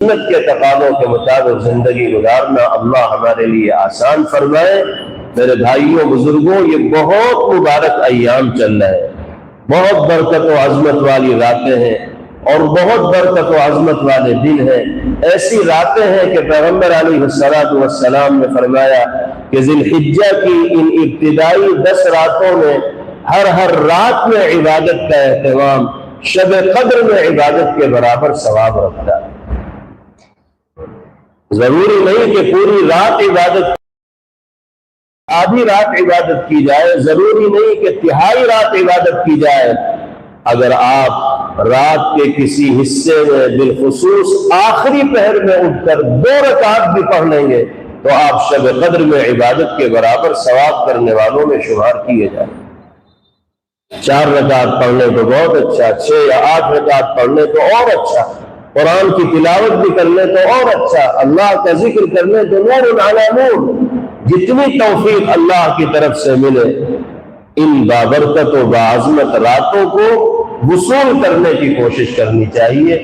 سنت کے تقاضوں کے مطابق زندگی گزارنا اللہ ہمارے لیے آسان فرمائے۔ میرے بھائیوں بزرگوں، یہ بہت مبارک ایام چل رہے ہیں، بہت برکت و عظمت والی راتیں ہیں اور بہت برکت و عظمت والے دن ہیں۔ ایسی راتیں ہیں کہ پیغمبر علیہ السلام نے فرمایا کہ ذی الحجہ کی ان ابتدائی 10 راتوں میں ہر رات میں عبادت کا اہتمام شب قدر میں عبادت کے برابر ثواب رکھتا ہے۔ ضروری نہیں کہ پوری رات عبادت، آدھی رات عبادت کی جائے، ضروری نہیں کہ تہائی رات عبادت کی جائے۔ اگر آپ رات کے کسی حصے میں بالخصوص آخری پہر میں اٹھ کر 2 رکعت بھی پڑھ لیں گے تو آپ شب قدر میں عبادت کے برابر ثواب کرنے والوں میں شمار کیے جائیں۔ 4 رکعت پڑھ لیں تو بہت اچھا، 6 یا 8 رکعت پڑھ لیں تو اور اچھا، قرآن کی تلاوت بھی کر لیں تو اور اچھا، اللہ کا ذکر کر لیں تو نور علی نور۔ جتنی توفیق اللہ کی طرف سے ملے ان بابرکت و باعظمت راتوں کو وصول کرنے کی کوشش کرنی چاہیے۔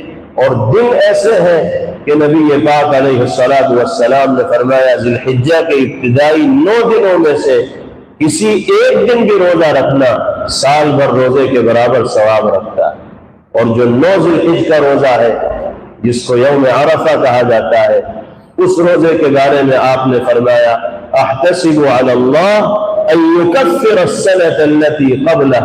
اور دن ایسے ہیں کہ نبی پاک علیہ السلام نے فرمایا ذی الحجہ کے ابتدائی 9 دنوں میں سے کسی ایک دن بھی روزہ رکھنا سال بھر روزے کے برابر ثواب رکھتا ہے۔ اور جو 9 ذی الحجہ کا روزہ ہے جس کو یوم عرفہ کہا جاتا ہے، اس روزے کے بارے میں آپ نے فرمایا احتسب علی اللہ ان یکفر السنة التي قبلہ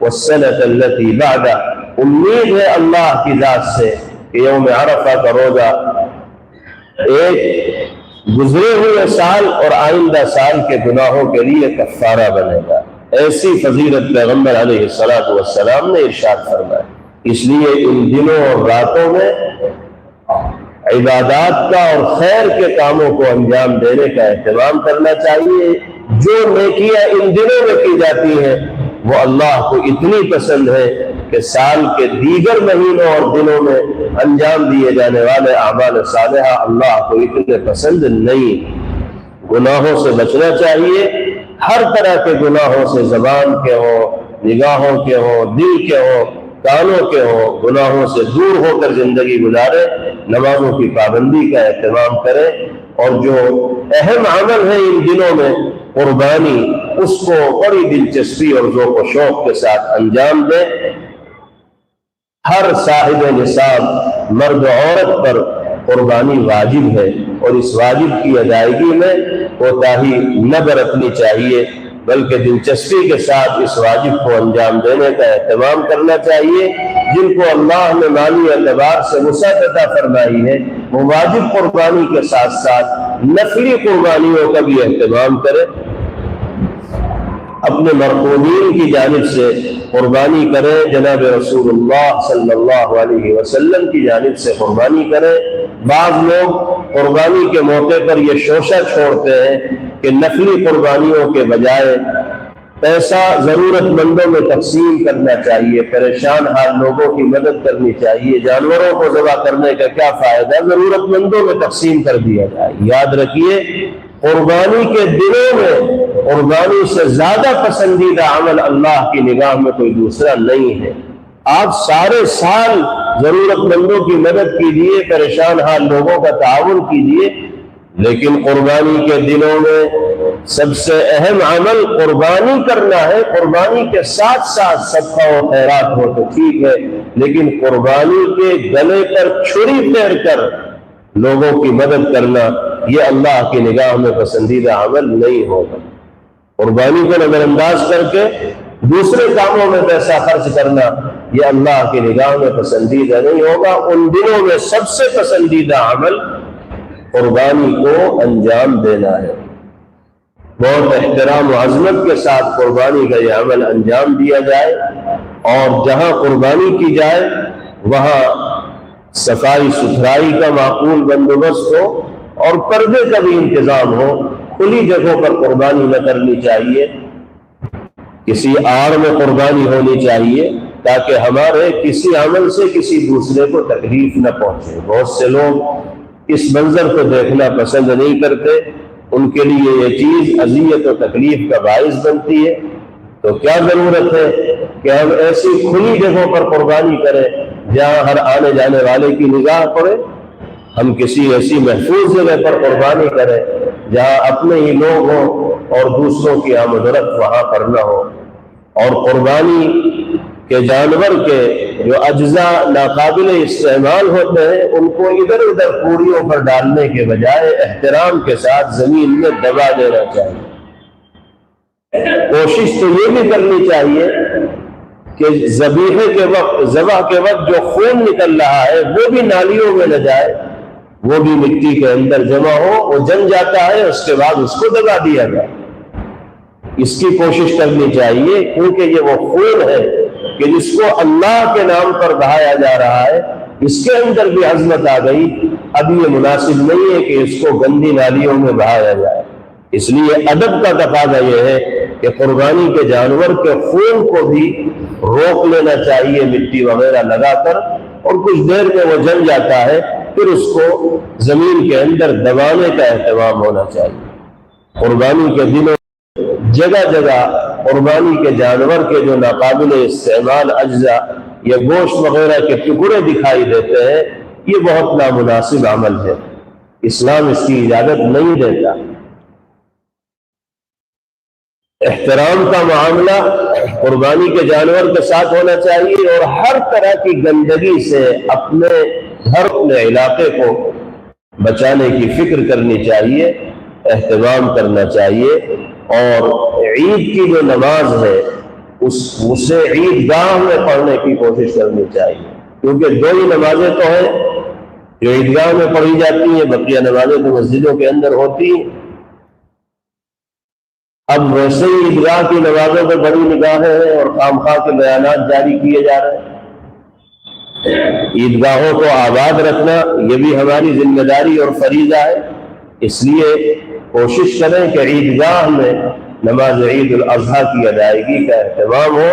والسنة التي بعدہ۔ امید ہے اللہ کی ذات سے کہ یوم عرفہ کا روزہ ایک گزرے ہوئے سال اور آئندہ سال کے گناہوں کے لیے کفارہ بنے گا۔ ایسی فضیلت پیغمبر علیہ السلام نے ارشاد فرمایا۔ اس لیے ان دنوں اور راتوں میں عبادات کا اور خیر کے کاموں کو انجام دینے کا اہتمام کرنا چاہیے۔ جو نیکیاں ان دنوں میں کی جاتی ہیں وہ اللہ کو اتنی پسند ہے کہ سال کے دیگر مہینوں اور دنوں میں انجام دیے جانے والے اعمال صالحہ اللہ کو اتنے پسند نہیں۔ گناہوں سے بچنا چاہیے، ہر طرح کے گناہوں سے، زبان کے ہوں، نگاہوں کے ہوں، دل کے ہوں، کانوں کے ہوں، گناہوں سے دور ہو کر زندگی گزارے، نمازوں کی پابندی کا اہتمام کرے، اور جو اہم عمل ہے ان دنوں میں قربانی، اس کو بڑی دلچسپی اور ذوق و شوق کے ساتھ انجام دے۔ ہر صاحب نصاب مرد و عورت پر قربانی واجب ہے اور اس واجب کی ادائیگی میں کوتاہی نہ برتنی چاہیے، بلکہ دلچسپی کے ساتھ اس واجب کو انجام دینے کا اہتمام کرنا چاہیے۔ جن کو اللہ نے مالی اعتبار سے وسعت عطا فرمائی ہے وہ واجب قربانی کے ساتھ ساتھ نفلی قربانیوں کا بھی اہتمام کرے، اپنے مرحومین کی جانب سے قربانی کریں، جناب رسول اللہ صلی اللہ علیہ وسلم کی جانب سے قربانی کریں۔ بعض لوگ قربانی کے موقع پر یہ شوشہ چھوڑتے ہیں کہ نفلی قربانیوں کے بجائے پیسہ ضرورت مندوں میں تقسیم کرنا چاہیے، پریشان حال لوگوں کی مدد کرنی چاہیے، جانوروں کو ذبح کرنے کا کیا فائدہ، ضرورت مندوں میں تقسیم کر دیا جائے۔ یاد رکھیے قربانی کے دنوں میں قربانی سے زیادہ پسندیدہ عمل اللہ کی نگاہ میں کوئی دوسرا نہیں ہے۔ آپ سارے سال ضرورت مندوں کی مدد کیجیے، پریشان حال لوگوں کا تعاون کیجیے، لیکن قربانی کے دنوں میں سب سے اہم عمل قربانی کرنا ہے۔ قربانی کے ساتھ ساتھ صدقہ و خیرات ہو تو ٹھیک ہے، لیکن قربانی کے گلے پر چھری پھیر کر لوگوں کی مدد کرنا یہ اللہ کی نگاہ میں پسندیدہ عمل نہیں ہوگا۔ قربانی کو نظر انداز کر کے دوسرے کاموں میں پیسہ خرچ کرنا یہ اللہ کی نگاہ میں پسندیدہ نہیں ہوگا۔ ان دنوں میں سب سے پسندیدہ عمل قربانی کو انجام دینا ہے۔ بہت احترام و عظمت کے ساتھ قربانی کا یہ عمل انجام دیا جائے، اور جہاں قربانی کی جائے وہاں صفائی ستھرائی کا معقول بندوبست ہو اور پردے کا بھی انتظام ہو۔ کھلی جگہوں پر قربانی نہ کرنی چاہیے، کسی آڑ میں قربانی ہونی چاہیے تاکہ ہمارے کسی عمل سے کسی دوسرے کو تکلیف نہ پہنچے۔ بہت سے لوگ اس منظر کو دیکھنا پسند نہیں کرتے، ان کے لیے یہ چیز اذیت و تکلیف کا باعث بنتی ہے۔ تو کیا ضرورت ہے کہ ہم ایسی کھلی جگہوں پر قربانی کریں جہاں ہر آنے جانے والے کی نگاہ پڑے؟ ہم کسی ایسی محفوظ جگہ پر قربانی کریں جہاں اپنے ہی لوگ ہوں اور دوسروں کی آمد و رفت وہاں پر نہ ہو، اور قربانی کے جانور کے جو اجزاء ناقابل استعمال ہوتے ہیں ان کو ادھر ادھر پوڑیوں پر ڈالنے کے بجائے احترام کے ساتھ زمین میں دبا دینا چاہیے۔ کوشش تو یہ بھی کرنی چاہیے کہ ذبیحے کے وقت، ذبح کے وقت جو خون نکل رہا ہے وہ بھی نالیوں میں نہ جائے، وہ بھی مٹی کے اندر جمع ہو، وہ جم جاتا ہے اس کے بعد اس کو دبا دیا جائے۔ اس کی کوشش کرنی چاہیے، کیونکہ یہ وہ خون ہے کہ جس کو اللہ کے نام پر بہایا جا رہا ہے، اس کے اندر بھی عظمت آ گئی۔ اب یہ مناسب نہیں ہے کہ اس کو گندی نالیوں میں بہایا جائے۔ اس لیے ادب کا تقاضا یہ ہے کہ قربانی کے جانور کے خون کو بھی روک لینا چاہیے مٹی وغیرہ لگا کر، اور کچھ دیر میں وہ جم جاتا ہے، پھر اس کو زمین کے اندر دبانے کا اہتمام ہونا چاہیے۔ قربانی کے دنوں جگہ جگہ قربانی کے جانور کے جو ناقابل استعمال اجزاء یا گوشت وغیرہ کے ٹکڑے دکھائی دیتے ہیں، یہ بہت نامناسب عمل ہے، اسلام اس کی اجازت نہیں دیتا۔ احترام کا معاملہ قربانی کے جانور کے ساتھ ہونا چاہیے، اور ہر طرح کی گندگی سے اپنے گھر، اپنے علاقے کو بچانے کی فکر کرنی چاہیے، اہتمام کرنا چاہیے۔ اور عید کی جو نماز ہے اسے عید گاہ میں پڑھنے کی کوشش کرنی چاہیے، کیونکہ دو ہی نمازیں تو ہیں جو عیدگاہ میں پڑھی جاتی ہیں، بقیہ نمازیں تو مسجدوں کے اندر ہوتی ہیں۔ اب ویسے ہی عیدگاہ کی نمازوں پر بڑی نگاہیں ہیں اور خام خواہ کے بیانات جاری کیے جا رہے ہیں۔ عیدگاہوں کو آباد رکھنا یہ بھی ہماری ذمہ داری اور فریضہ ہے، اس لیے کوشش کریں کہ عیدگاہ میں نماز عید الاضحیٰ کی ادائیگی کا اہتمام ہو۔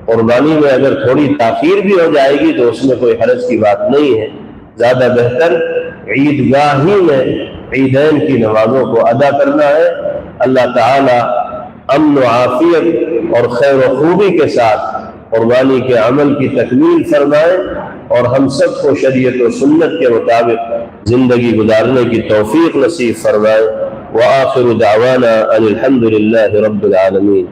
قربانی میں اگر تھوڑی تاخیر بھی ہو جائے گی تو اس میں کوئی حرج کی بات نہیں ہے، زیادہ بہتر عیدگاہ ہی میں عیدین کی نمازوں کو ادا کرنا ہے۔ اللہ تعالی امن و عافیت اور خیر و خوبی کے ساتھ قربانی کے عمل کی تکمیل فرمائے، اور ہم سب کو شریعت و سنت کے مطابق زندگی گزارنے کی توفیق نصیب فرمائے۔ وآخر دعوانا ان الحمد للہ رب العالمین۔